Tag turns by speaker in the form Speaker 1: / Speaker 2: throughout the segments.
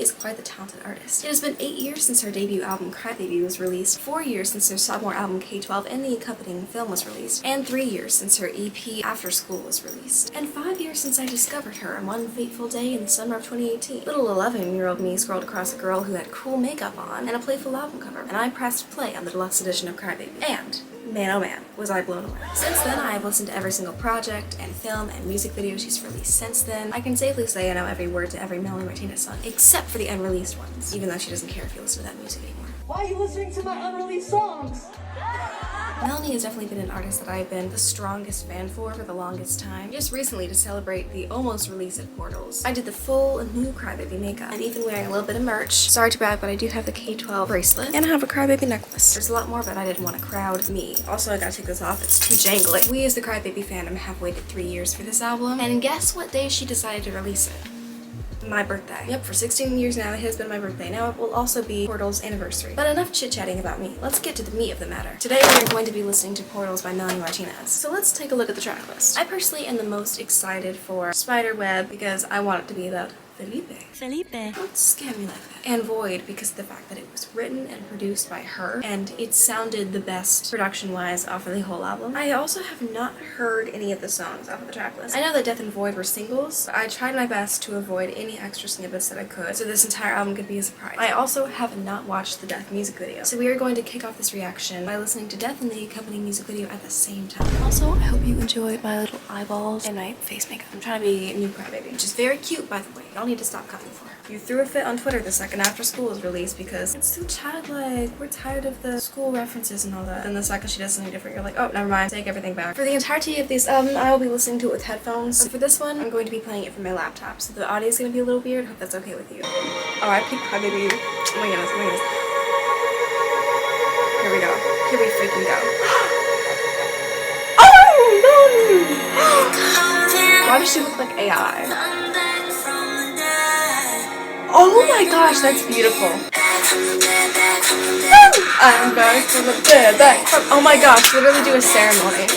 Speaker 1: is quite the talented artist. It has been 8 years since her debut album Crybaby was released, 4 years since her sophomore album K-12 and the accompanying film was released, and 3 years since her EP After School was released. And 5 years since I discovered her on one fateful day in the summer of 2018. Little 11-year-old me scrolled across a girl who had cool makeup on and a playful album cover, and I pressed play on the deluxe edition of Crybaby. And man oh man, was I blown away. Since then, I have listened to every single project and film and music video she's released since then. I can safely say I know every word to every Melanie Martinez song, except for the unreleased ones, even though she doesn't care if you listen to that music anymore.
Speaker 2: Why are you listening to my unreleased songs?
Speaker 1: Melanie has definitely been an artist that I've been the strongest fan for the longest time. Just recently, to celebrate the almost release of Portals, I did the full new Crybaby makeup. I'm even wearing a little bit of merch. Sorry to brag, but I do have the K-12 bracelet, and I have a Crybaby necklace. There's a lot more, but I didn't want to crowd me. Also, I gotta take this off, it's too jangly. We as the Crybaby fandom have waited 3 years for this album, and guess what day she decided to release it? My birthday. Yep, for 16 years now, it has been my birthday. Now it will also be Portal's anniversary. But enough chit-chatting about me. Let's get to the meat of the matter. Today we are going to be listening to Portals by Melanie Martinez. So let's take a look at the track list. I personally am the most excited for Spiderweb because I want it to be about Felipe. Don't scare me like that. And Void because of the fact that it was written and produced by her and it sounded the best production-wise off of the whole album. I also have not heard any of the songs off of the track list. I know that Death and Void were singles, but I tried my best to avoid any extra snippets that I could so this entire album could be a surprise. I also have not watched the Death music video, so we are going to kick off this reaction by listening to Death and the accompanying music video at the same time. Also, I hope you enjoyed my little eyeballs and my face makeup. I'm trying to be a new Crybaby, which is very cute, by the way. Y'all need to stop coming for her. You threw a fit on Twitter the second After School was released because it's too childlike. We're tired of the school references and all that. Then the second she does something different, you're like, oh, never mind, take everything back. For the entirety of this album, I will be listening to it with headphones. And for this one, I'm going to be playing it from my laptop, so the audio is going to be a little weird. Hope that's okay with you. Oh, I picked Crybaby. Oh my goodness, oh my goodness. Here we go. Here we freaking go. Oh, no! Why does she look like AI? Oh my gosh, that's beautiful. I'm back from the dead. Oh my gosh, literally do a ceremony.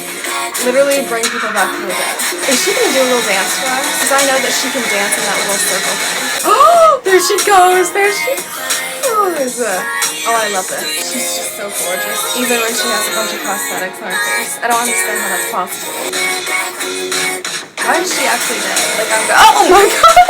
Speaker 1: Literally bring people back from the dead. Is she gonna do a little dance for us? Because I know that she can dance in that little circle thing. Oh, there she goes. There she goes. Oh, I love this. She's just so gorgeous. Even when she has a bunch of prosthetics on her face. I don't understand how that's possible. Why is she actually dead? Like, I'm oh my god!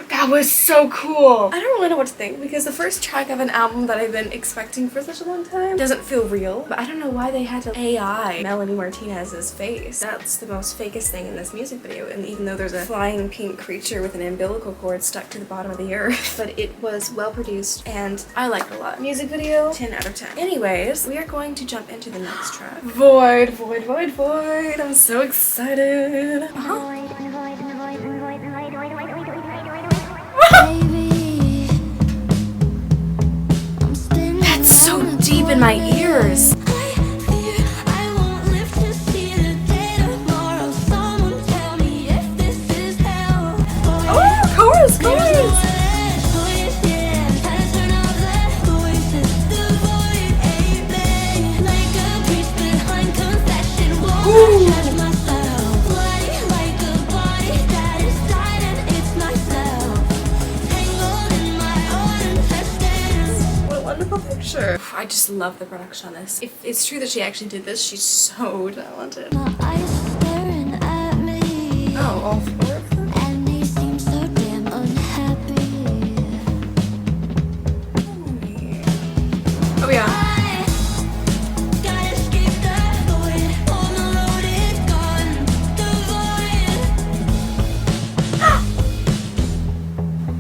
Speaker 1: That was so cool. I don't really know what to think because the first track of an album that I've been expecting for such a long time doesn't feel real, but I don't know why they had to AI Melanie Martinez's face. That's the most fakest thing in this music video, and even though there's a flying pink creature with an umbilical cord stuck to the bottom of the earth, but it was well produced and I liked it a lot. Music video, 10 out of 10. Anyways, we are going to jump into the next track. Void, Void, Void, Void. I'm so excited. That's so deep in my ears. Oh, chorus, chorus. Ooh. Picture. I just love the production on this. If it's true that she actually did this, she's so talented. Oh, all four of them? And they seem so damn unhappy. Oh yeah.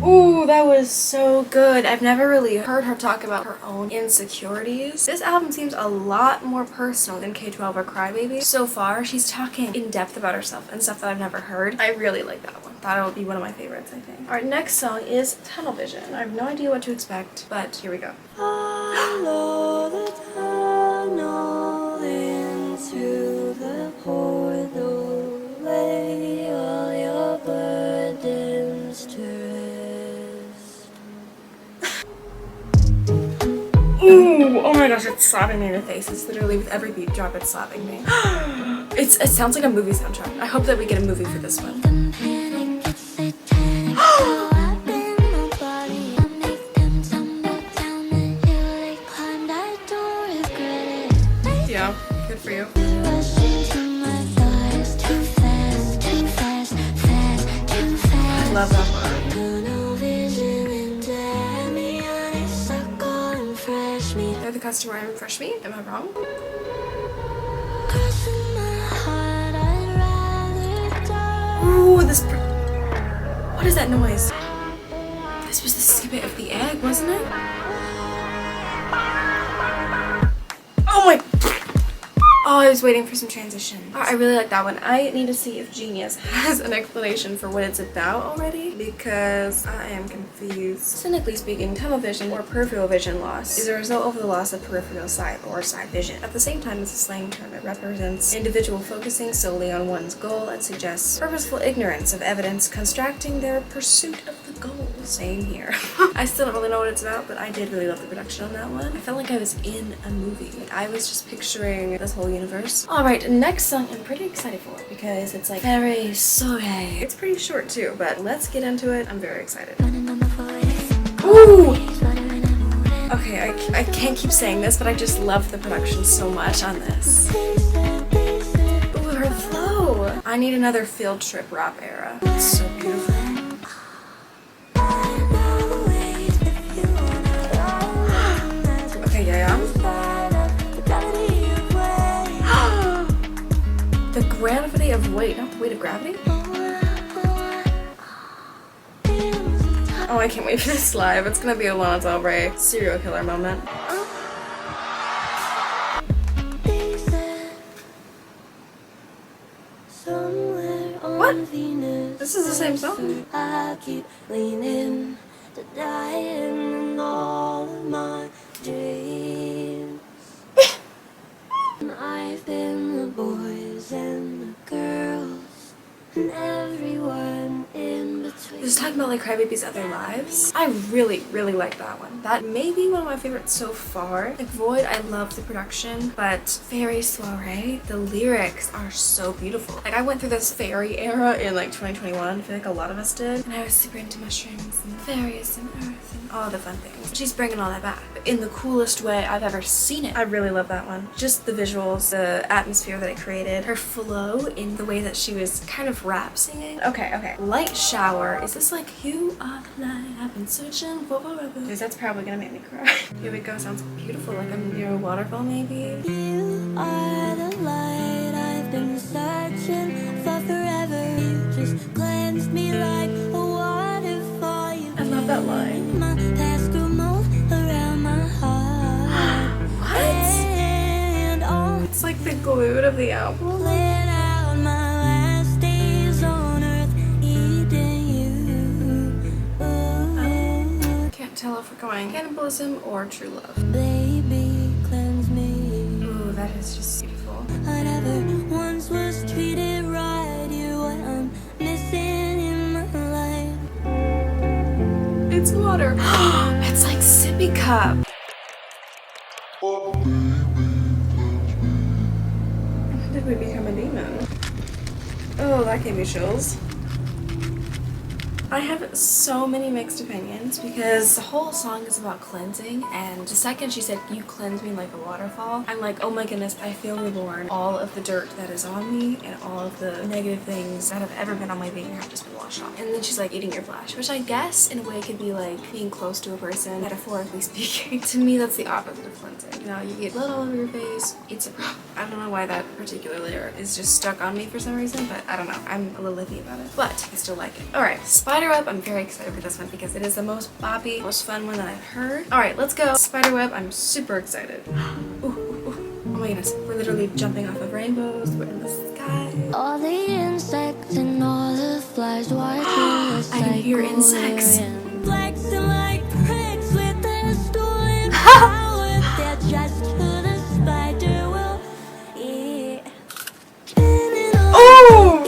Speaker 1: Ooh, that was so good. I've never really heard her talk about her own insecurities. This album seems a lot more personal than K-12 or Crybaby. So far, she's talking in depth about herself and stuff that I've never heard. I really like that one. Thought it would be one of my favorites, I think. Our next song is Tunnel Vision. I have no idea what to expect, but here we go. Follow the tunnel into the portal way up. Oh my gosh, it's slapping me in the face. It's literally with every beat drop, it's slapping me. It sounds like a movie soundtrack. I hope that we get a movie for this one. Yeah, good for you. I love that part. They're the customer and fresh meat? Am I wrong? Ooh, what is that noise? This was the snippet of the egg, wasn't it? Oh my... Oh, I was waiting for some transition. Oh, I really like that one. I need to see if Genius has an explanation for what it's about already because I am confused. Cynically speaking, tunnel vision or peripheral vision loss is a result of the loss of peripheral sight or side vision. At the same time, it's a slang term that represents individual focusing solely on one's goal and suggests purposeful ignorance of evidence constructing their pursuit of the goal. Same here. I still don't really know what it's about, but I did really love the production on that one. I felt like I was in a movie. Like I was just picturing this whole universe. Alright, next song I'm pretty excited for because it's like very SOIRÉE. It's pretty short too, but let's get into it. I'm very excited. Ooh! Okay, I can't keep saying this, but I just love the production so much on this. Ooh, her flow! I need another field trip rap era. It's so beautiful. Okay, yeah. The gravity of weight, not the weight of gravity? Oh, I can't wait for this live. It's gonna be a Lana Del Rey serial killer moment. What? This is the same song? I keep leaning to die in all of my dreams. I've been the boys and the girls and everyone in between. Just talking about like Crybaby's other lives. I really like that one. That may be one of my favorites so far. Like Void, I love the production, but FAERIE SOIRÉE, the lyrics are so beautiful. Like I went through this FAERIE era in like 2021. I feel like a lot of us did. And I was super into mushrooms and fairies and earth and all the fun things. She's bringing all that back, but in the coolest way I've ever seen it. I really love that one. Just the visuals, the atmosphere that it created, her flow in the way that she was kind of rap singing. Okay. Light Shower. Is this like you are the light I've been searching for forever? Because that's probably gonna make me cry. Here we go. Sounds beautiful. Like I'm near a waterfall maybe. You are the light I've been searching for forever. You just cleansed me like a waterfall. I love that line. My past grew mold around my heart. What? And all it's like the glue of the album. Tell if we're going cannibalism or true love. Baby, cleanse me. Ooh, that is just beautiful. I never once was treated right. You're what I'm missing in my life. It's water. It's like sippy cup. When did we become a demon? Oh, that gave me chills. I have so many mixed opinions because the whole song is about cleansing, and the second she said you cleanse me like a waterfall, I'm like, oh my goodness, I feel reborn. All of the dirt that is on me and all of the negative things that have ever been on my being have just been washed off. And then she's like eating your flesh, which I guess in a way could be like being close to a person, metaphorically speaking. To me, that's the opposite of cleansing. You know, you get blood all over your face, it's a problem. I don't know why that particular lyric is just stuck on me for some reason, but I don't know. I'm a little iffy about it, but I still like it. Alright, Spiderweb, I'm very excited for this one because it is the most boppy, most fun one that I've heard. Alright, let's go. Spiderweb, I'm super excited. Ooh. Oh my goodness, we're literally jumping off of rainbows, we're in the sky. All the insects and all the flies watching us. I can hear insects. Flexing like pricks with their stolen power. They're just who the spider will eat. Oh!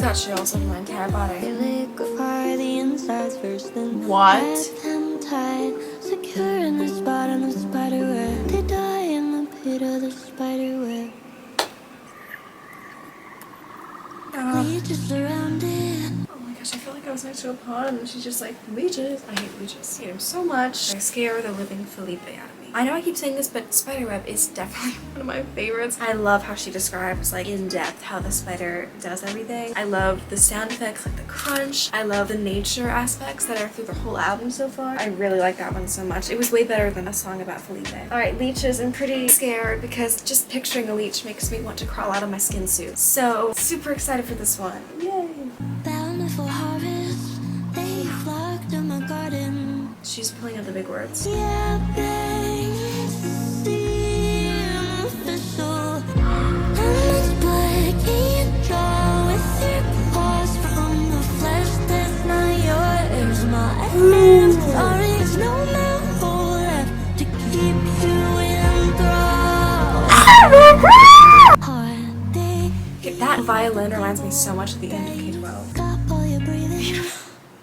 Speaker 1: got chills on my entire body.
Speaker 3: Liquefy the insides first, then
Speaker 1: What?
Speaker 3: wrap them tight, secure in the spot on the spider web. They die in the pit of the spider web. Leeches surrounded.
Speaker 1: Oh my gosh, I feel like I was next to a pond and she's just like, leeches. I hate leeches. I hate them so much. They scare the living Felipe out of me. I know I keep saying this, but spiderweb is definitely one of my favorites. I love how she describes, like, in depth how the spider does everything. I love the sound effects, like the crunch. I love the nature aspects that are through the whole album so far. I really like that one so much. It was way better than a song about Felipe. Alright, leeches. I'm pretty scared because just picturing a leech makes me want to crawl out of my skin suit. So, super excited for this one. Yay!
Speaker 3: Bountiful harvest, they flock to my garden.
Speaker 1: She's pulling out the big words.
Speaker 3: Yeah, things seem official. How much blood can you draw with your paws from the flesh that's not yours? My I'm sorry, there's no mouthful left to keep you in thrall. Heart, they
Speaker 1: That violin reminds me so much of the end of K-12.
Speaker 3: stop all your breathing.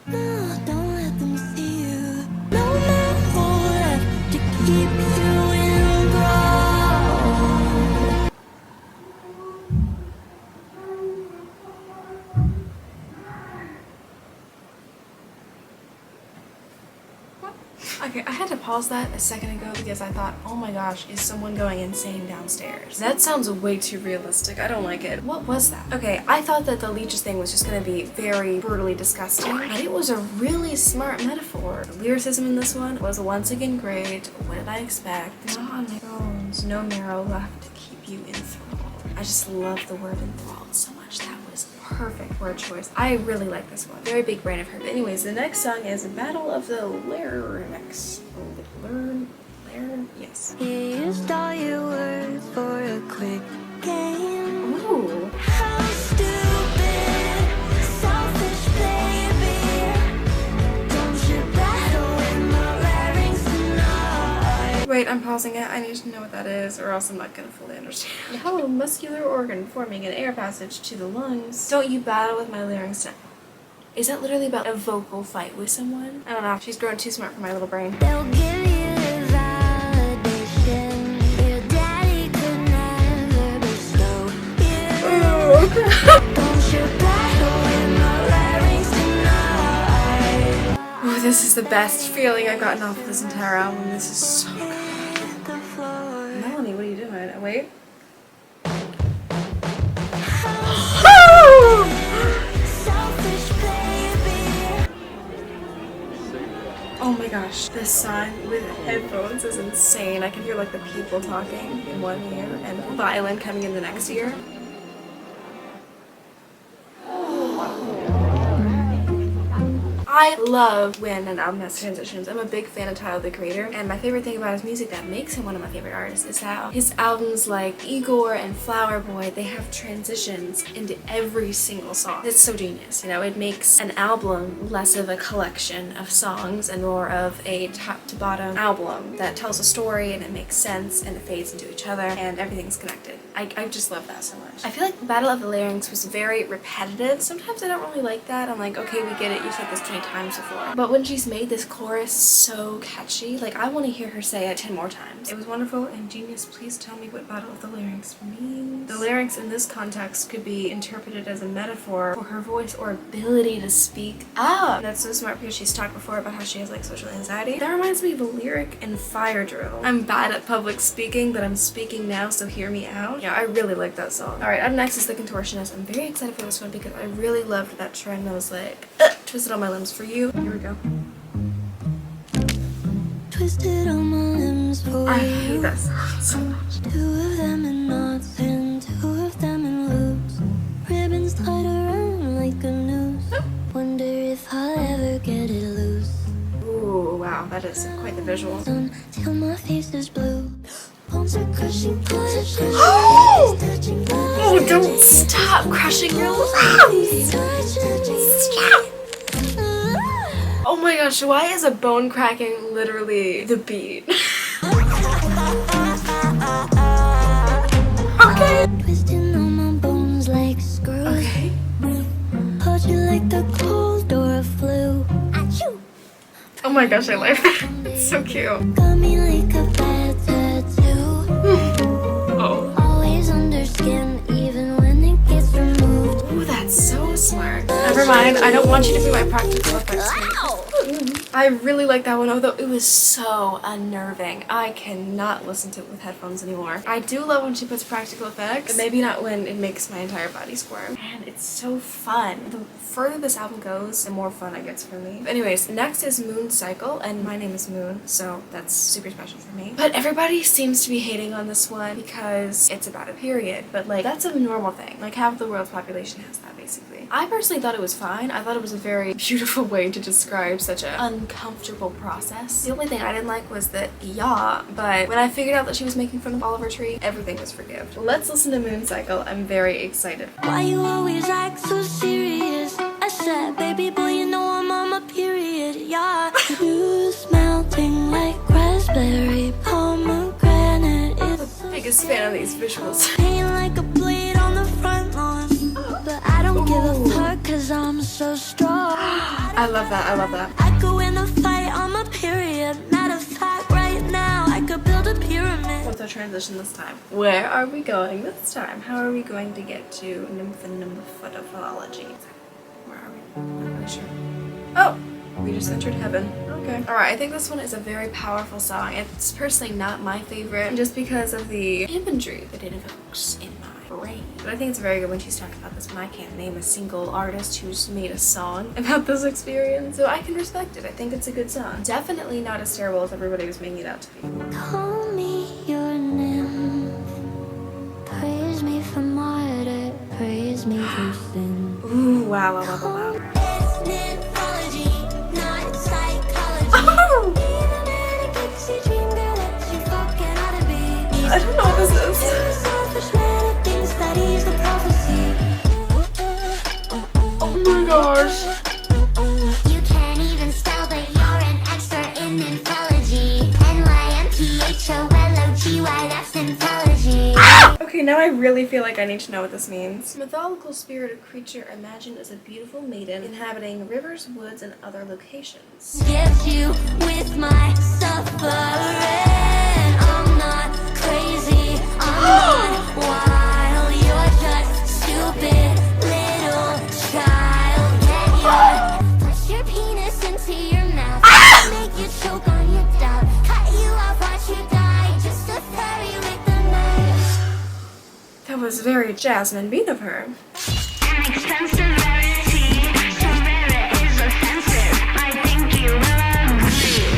Speaker 3: No, don't let them see you. No mouthful left to keep you in thrall.
Speaker 1: Okay, I had to pause that a second ago because I thought, oh my gosh, is someone going insane downstairs? That sounds way too realistic. I don't like it. What was that? Okay, I thought that the leeches thing was just gonna be very brutally disgusting, but it was a really smart metaphor. The lyricism in this one was once again great. What did I expect? Not on my bones, no marrow left to keep you enthralled. I just love the word enthralled so much. That was perfect word choice. I really like this one. Very big brain of her. But anyways, the next song is Battle of the LARYNX. Yes.
Speaker 3: You used all your words for a quick game.
Speaker 1: Ooh.
Speaker 3: How stupid, selfish baby. Don't you battle with my larynx tonight.
Speaker 1: Wait, I'm pausing it. I need to know what that is or else I'm not gonna fully understand. The hollow muscular organ forming an air passage to the lungs. Don't you battle with my larynx tonight. Is that literally about a vocal fight with someone? I don't know. She's grown too smart for my little brain.
Speaker 3: They'll give you the validation your daddy could never bestow you. Don't you battle with my larynx tonight.
Speaker 1: Oh, this is the best feeling I've gotten off of this entire album. This is so good.
Speaker 3: Hit the floor.
Speaker 1: Melanie, what are you doing? Wait.
Speaker 3: Selfish baby.
Speaker 1: Oh my gosh, this song with headphones is insane. I can hear like the people talking in one ear and violin coming in the next ear. I love when an album has transitions. I'm a big fan of Tyler, the Creator, and my favorite thing about his music that makes him one of my favorite artists is how his albums like Igor and Flower Boy, they have transitions into every single song. It's so genius, you know, it makes an album less of a collection of songs and more of a top to bottom album that tells a story and it makes sense and it fades into each other and everything's connected. I just love that so much. I feel like Battle of the LARYNX was very repetitive. Sometimes I don't really like that. I'm like, okay, we get it, you said this 20 times before. But when she's made this chorus so catchy, like I want to hear her say it 10 more times. It was wonderful and genius. Please tell me what Battle of the LARYNX means. The larynx in this context could be interpreted as a metaphor for her voice or ability to speak up. That's so smart because she's talked before about how she has like social anxiety. That reminds me of a lyric in Fire Drill. I'm bad at public speaking, but I'm speaking now, so hear me out. Yeah, I really like that song. Alright, up next is The Contortionist. I'm very excited for this one because I really loved that trend that was like, twisted on my limbs for you. Here we go.
Speaker 3: Twisted on my limbs for
Speaker 1: I
Speaker 3: you.
Speaker 1: hate that song so much.
Speaker 3: 2 of them in knots and 2 of them in loops. Ribbons tied around like a noose. Wonder if I'll ever get it loose.
Speaker 1: Ooh, wow, that is quite the visual.
Speaker 3: Till my face is blue. Bones are crushing blood.
Speaker 1: Oh, don't stop crushing your lips! Stop! Oh my gosh, why is a bone cracking literally the beat? Okay.
Speaker 3: Twisting on my bones like screws.
Speaker 1: Okay. Oh my gosh, I like that. It's so cute.
Speaker 3: Got me like a bad tattoo.
Speaker 1: Oh.
Speaker 3: Always under skin, even when it gets removed.
Speaker 1: Ooh, that's so smart. Never mind, I don't want you to be my practical effects. I really like that one, although it was so unnerving. I cannot listen to it with headphones anymore. I do love when she puts practical effects, but maybe not when it makes my entire body squirm. And it's so fun. The further this album goes, the more fun it gets for me. But anyways, next is Moon Cycle, and my name is Moon, so that's super special for me. But everybody seems to be hating on this one because it's about a period, but like, that's a normal thing. Like, half the world's population has that, basically. I personally thought it was fine. I thought it was a very beautiful way to describe such an uncomfortable process. The only thing I didn't like was that yeah, but when I figured out that she was making fun of Oliver Tree, everything was forgiven. Let's listen to Moon Cycle. I'm very excited.
Speaker 3: Why you always act so serious? I said, baby boy, you know I'm on my period, yeah. Juice melting like raspberry pomegranate. It's so
Speaker 1: Biggest fan of these visuals.
Speaker 3: pain like a blade on the front lawn. But I don't give a fuck cause I'm so strong.
Speaker 1: I love that. I love that.
Speaker 3: I could win a fight on my period. Matter of fact, right now I could build a pyramid.
Speaker 1: What's our transition this time? Where are we going this time? How are we going to get to nymphology? Where are we? I'm not really sure. Oh! We just entered heaven. Okay. Alright, I think this one is a very powerful song. It's personally not my favorite just because of the imagery that it evokes in my brain. But I think it's very good when she's talking about this when I can't name a single artist who's made a song about this experience. So I can respect it. I think it's a good song. Definitely not as terrible as everybody was making it out to be.
Speaker 3: Call me your nymph. Praise me for martyr. Praise me for sin.
Speaker 1: Ooh, wow, wow, wow, wow, wow.
Speaker 3: It's nymphology, not psychology.
Speaker 1: Oh!
Speaker 3: Even in a pixie dream, girl, that you fucking ought to be.
Speaker 1: I don't know what this is.
Speaker 3: Selfish man who thinks that he's the prophecy.
Speaker 1: Oh my gosh.
Speaker 3: You can't even spell, but you're an expert in nymphology. NYMPHOLOGY, that's nymphology.
Speaker 1: Okay, now I really feel like I need to know what this means. Mythological spirit or creature imagined as a beautiful maiden inhabiting rivers, woods, and other locations.
Speaker 3: Gift you with my suffering. I'm not crazy, I'm not wild. You're just stupid little child. Can you push your penis into your mouth? Make you choke on your doubt. Cut you off, watch you die. Just a fairy with a knife.
Speaker 1: That was very Jasmine Bean of her.
Speaker 3: An expensive rarity, so rare it is offensive. I think you will agree.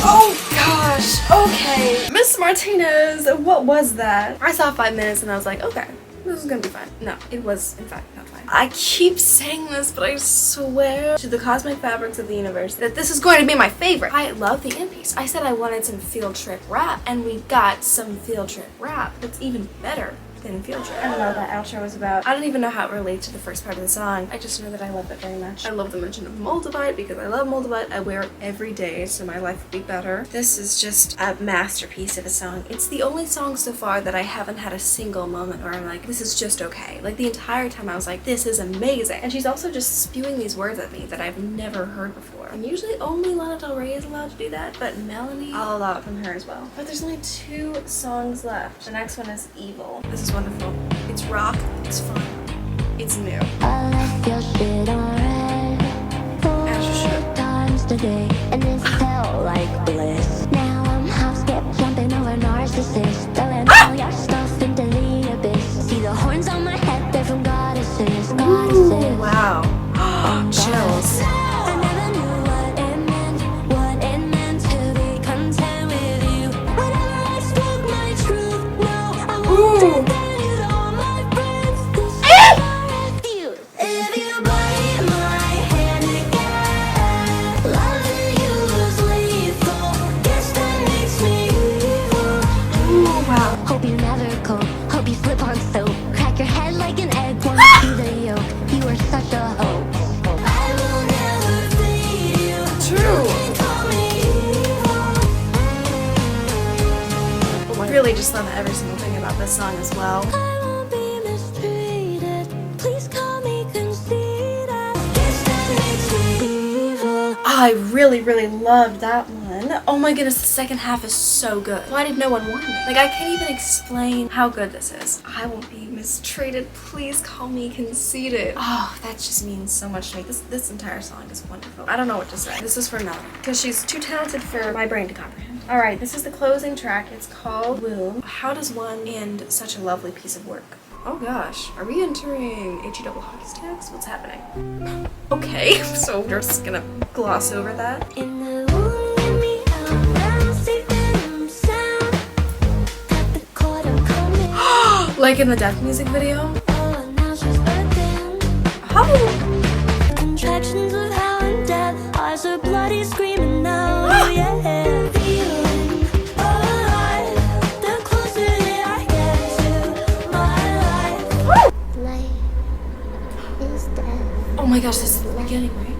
Speaker 1: Oh gosh, okay. Miss Martinez, what was that? I saw 5 minutes and I was like, okay, this is gonna be fine. No, it was in fact not fine. I keep saying this, but I swear to the cosmic fabrics of the universe that this is going to be my favorite. I love the end piece. I said I wanted some field trip rap, and we got some field trip rap that's even better than field trip. I don't know what that outro was about. I don't even know how it relates to the first part of the song. I just know that I love it very much. I love the mention of Moldavite because I love Moldavite. I wear it every day so my life would be better. This is just a masterpiece of a song. It's the only song so far that I haven't had a single moment where I'm like, this is just okay. Like the entire time I was like, this is amazing. And she's also just spewing these words at me that I've never heard before. And usually only Lana Del Rey is allowed to do that, but Melanie, I'll allow it from her as well. But there's only 2 songs left. The next one is Evil. This is wonderful. It's rock, it's fun, it's new.
Speaker 3: I left your shit on red 4 times today, and it felt like bliss. Now I'm house kept jumping over narcissists, throwing all your stuff into the abyss. See the horns on my head, they're from goddesses, goddesses.
Speaker 1: Wow. Chills.
Speaker 3: I never knew what it meant to be content with you. Whenever I spoke my truth, no, I won't tell you all my friends. This is my refuse. If you bite my hand again, loving you is lethal. Guess that makes me evil.
Speaker 1: Ooh, wow.
Speaker 3: Hope you never cope. Hope you slip on soap. Crack your head like an egg. Won't see the yolk. You are such a hope. I will never flee you.
Speaker 1: True.
Speaker 3: You can call me evil.
Speaker 1: I really just love every single thing about this song as well.
Speaker 3: I won't be mistreated. Please call me conceited. Guess that makes me evil.
Speaker 1: I really, really loved that one. Oh my goodness, the second half is so good. Why did no one warn me? Like, I can't even explain how good this is. I won't be mistreated. Please call me conceited. Oh, that just means so much to me. This entire song is wonderful. I don't know what to say. This is for Melanie, because she's too talented for my brain to comprehend. All right, this is the closing track. It's called Womb. How does one end such a lovely piece of work? Oh gosh, are we entering HE double hockey sticks? What's happening? Okay, so we're just gonna gloss over that.
Speaker 3: In the womb, get me out now, see them sound. At the court, I'm coming.
Speaker 1: Like in the death music video?
Speaker 3: Oh, now she's birthing.
Speaker 1: Oh!
Speaker 3: Contractions of how and death. Eyes are bloody, screaming now. Yeah. Feeling alive. The closer that I get to my life. Life is death.
Speaker 1: Oh my gosh, this is the beginning, right?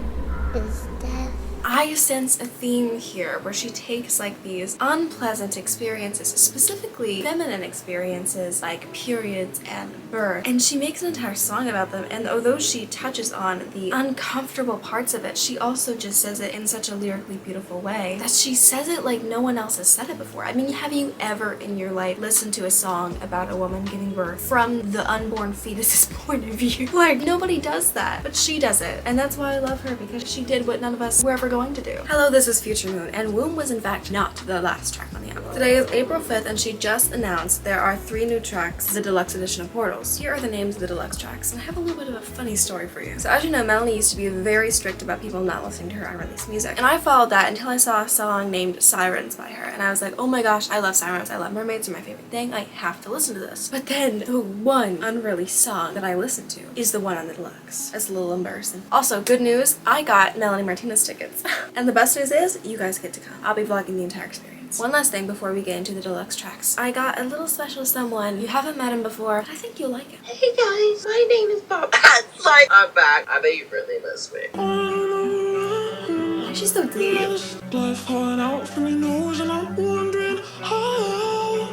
Speaker 3: Is death.
Speaker 1: I sense a theme here where she takes like these unpleasant experiences, specifically feminine experiences like periods and birth, and she makes an entire song about them. And although she touches on the uncomfortable parts of it, she also just says it in such a lyrically beautiful way that she says it like no one else has said it before. I mean, have you ever in your life listened to a song about a woman giving birth from the unborn fetus's point of view? Like, nobody does that, but she does it, and that's why I love her, because she did what none of us were ever going to do. Hello, this is Future Moon, and Womb was in fact not the last track on the album. Today is April 5th, and she just announced there are 3 new tracks, the deluxe edition of Portals. Here are the names of the deluxe tracks, and I have a little bit of a funny story for you. So as you know, Melanie used to be very strict about people not listening to her unreleased music, and I followed that until I saw a song named Sirens by her, and I was like, oh my gosh, I love sirens, I love mermaids, they're my favorite thing, I have to listen to this. But then the one unreleased song that I listened to is the one on the deluxe. It's a little embarrassing. Also, good news, I got Melanie Martinez tickets. And the best news is, you guys get to come. I'll be vlogging the entire experience. One last thing before we get into the deluxe tracks. I got a little special someone. You haven't met him before, but I think you'll like him.
Speaker 4: Hey guys, my name is Bob. Sorry, I'm back. I bet you really miss me.
Speaker 1: Why is she so deep?
Speaker 5: Blood falling out from your nose, and I'm wondering how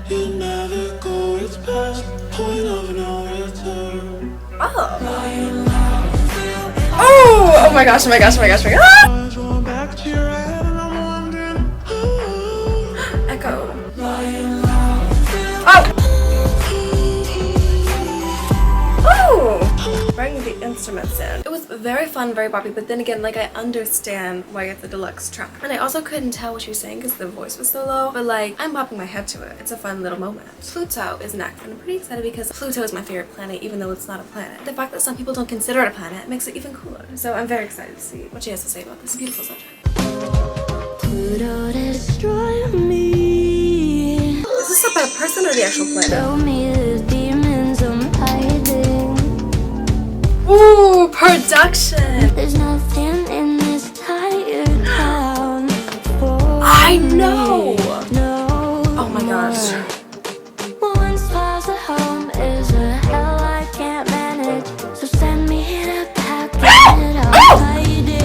Speaker 5: you never go. It's past point of no return.
Speaker 1: Oh. Oh! Oh my gosh, oh my gosh, oh my gosh, oh my gosh.
Speaker 5: Eyes roll back to your head, and I'm wondering how.
Speaker 1: Echo. Oh! Oh! Bring the instruments in. It was very fun, very poppy, but then again, like, I understand why it's a deluxe track. And I also couldn't tell what she was saying because the voice was so low, but like, I'm popping my head to it. It's a fun little moment. Pluto is next, and I'm pretty excited because Pluto is my favorite planet, even though it's not a planet. The fact that some people don't consider it a planet makes it even cooler. So I'm very excited to see what she has to say about this beautiful subject.
Speaker 3: Pluto destroy me.
Speaker 1: Is this about a person or the actual planet?
Speaker 3: Show me the demons I'm hiding.
Speaker 1: Ooh, production!
Speaker 3: There's nothing in this tired town for
Speaker 1: I know!
Speaker 3: No.
Speaker 1: Oh my gosh.
Speaker 3: One slice of home is a hell I can't manage. So send me in a packet I'll hide it.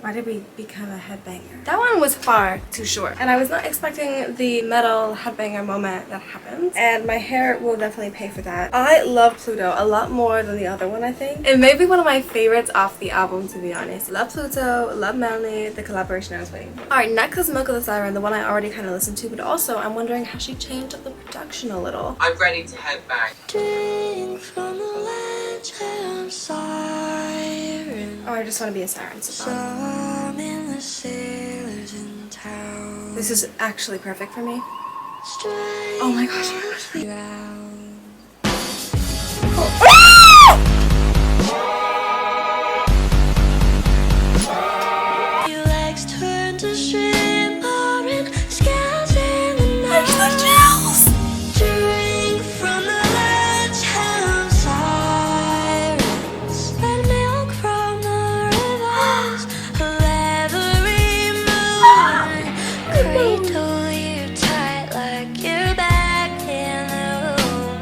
Speaker 1: Why did we become a headbanger? That one was far too short, and I was not expecting the metal headbanger moment that happened, and my hair will definitely pay for that. I love Pluto a lot more than the other one, I think. It may be one of my favorites off the album, to be honest. Love Pluto, love Melanie, the collaboration I was waiting for. Alright, next is Milk of the Siren, the one I already kind of listened to, but also I'm wondering how she changed up the production a little.
Speaker 4: I'm ready to head back.
Speaker 3: Drink from the ledge and siren.
Speaker 1: Oh, I just want to be a siren, so fun.
Speaker 3: Some in the sailors in town.
Speaker 1: This is actually perfect for me.
Speaker 3: Straight
Speaker 1: Oh my gosh, oh my gosh.
Speaker 3: round. Your legs turn to shimmering scales in the night. Drink from the ledge and sirens. Red milk from the rivers of every moon. Cradle you tight like you're back in the womb.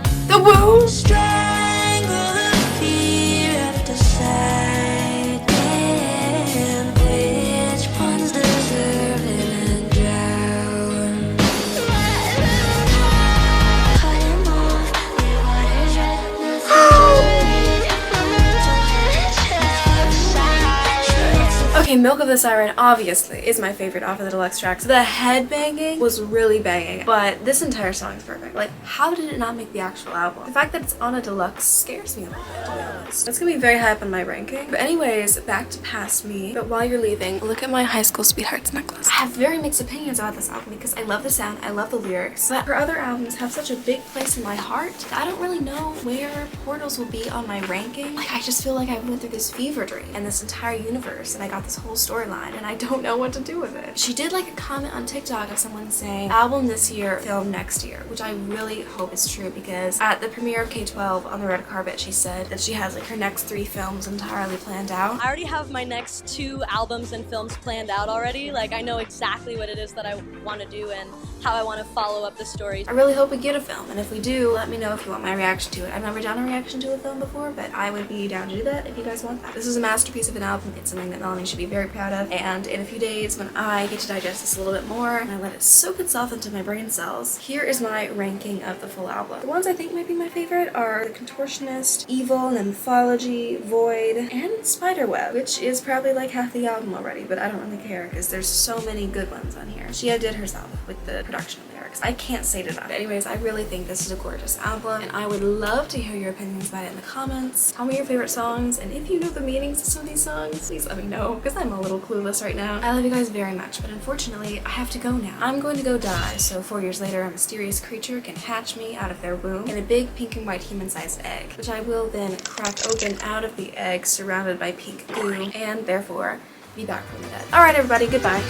Speaker 1: Okay, Milk of the Siren obviously is my favorite off of the deluxe tracks. The headbanging was really banging, but this entire song is perfect. Like, how did it not make the actual album? The fact that it's on a deluxe scares me a little bit, to be honest. That's gonna be very high up on my ranking. But anyways, back to Past Me. But while you're leaving, look at my high school sweethearts necklace. I have very mixed opinions about this album because I love the sound, I love the lyrics, but her other albums have such a big place in my heart that I don't really know where Portals will be on my ranking. Like, I just feel like I went through this fever dream and this entire universe and I got this whole storyline and I don't know what to do with it. She did like a comment on TikTok of someone saying, album this year, film next year, which I really hope is true because at the premiere of K-12 on the red carpet, she said that she has like her next 3 films entirely planned out.
Speaker 6: I already have my next 2 albums and films planned out already. Like, I know exactly what it is that I want to do and how I want to follow up the story.
Speaker 1: I really hope we get a film, and if we do, let me know if you want my reaction to it. I've never done a reaction to a film before, but I would be down to do that if you guys want that. This is a masterpiece of an album. It's something that Melanie should be very proud of, and in a few days when I get to digest this a little bit more and I let it soak itself into my brain cells, here is my ranking of the full album. The ones I think might be my favorite are The Contortionist, Evil, NYMPHOLOGY, Void, and Spiderweb, which is probably like half the album already, but I don't really care because there's so many good ones on here. She outdid herself with the production lyrics. I can't say it enough. Anyways, I really think this is a gorgeous album, and I would love to hear your opinions about it in the comments. Tell me your favorite songs, and if you know the meanings of some of these songs, please let me know, because I'm a little clueless right now. I love you guys very much, but unfortunately, I have to go now. I'm going to go die, so 4 years later, a mysterious creature can hatch me out of their womb in a big pink and white human-sized egg, which I will then crack open out of the egg surrounded by pink goo, and therefore be back from the dead. Alright everybody, goodbye.